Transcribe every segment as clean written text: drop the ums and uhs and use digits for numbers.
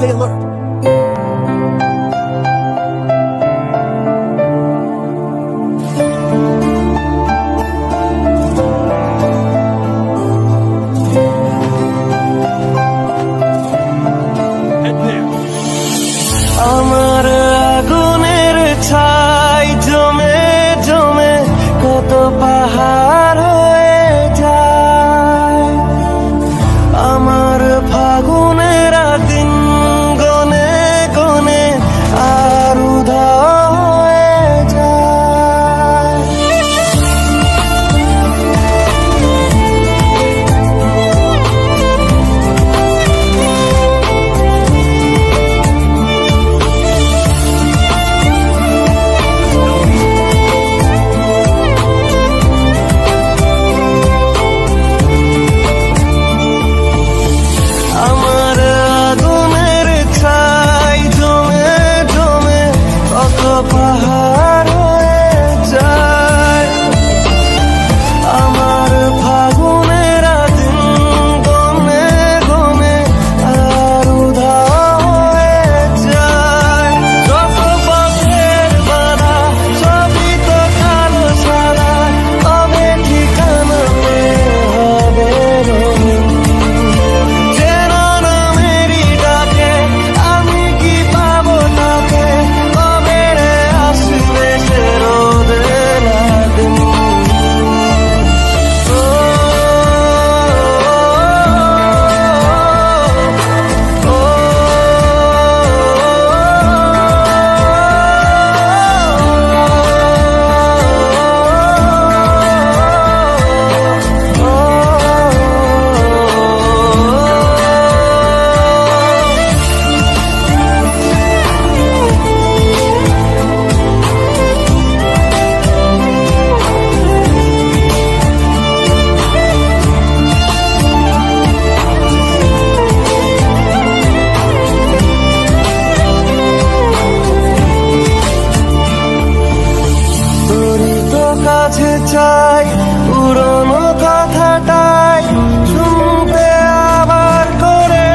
Stay alert. আমার আগুনের ছাই জমে জমে কত পাহাড় হয়ে যায়। আমার ফাগুনের দিন গনে গনে আর উধাও হয়ে যায়। পাহাড় হয়ে যায়। আমার ফাগুনের দিন গনে গনে আর উধাও হয়ে যায়। যত পথের বাধা সবই তো কালো সাদা, তবে ঠিকানাতে হবে রঙিন। চেনা নামেরই ডাকে আমি কি পাবো তাকে, কাছে চাই পুরনো কথাটাই শুনতে আবার করে।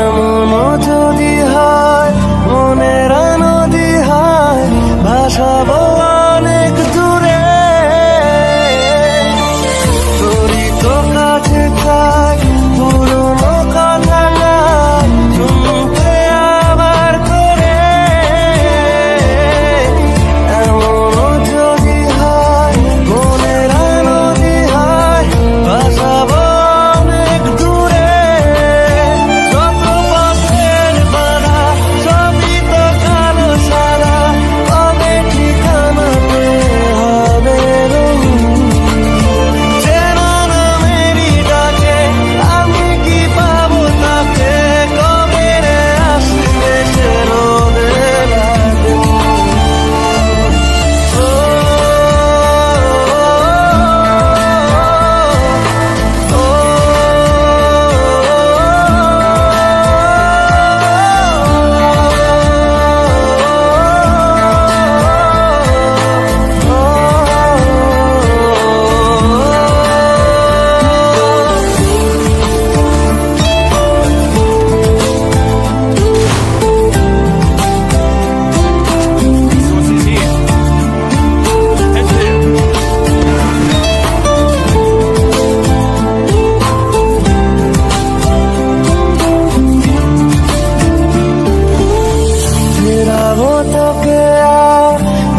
এমনও যদি হয় মনের নদী হয় ভাসাবো অনেক দূরে। তোরই তো কাছে চাই পুরনো কথাটাই শুনতে আবার করে।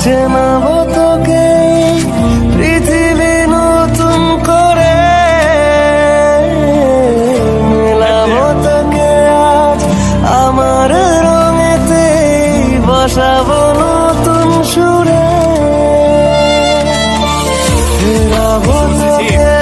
চেনাবো তোকে পৃথিবী নতুন করে, মেলাবো তোকে আজ আমার রঙেতে, বসাবো নতুন সুরে। ফেরাবো তোকে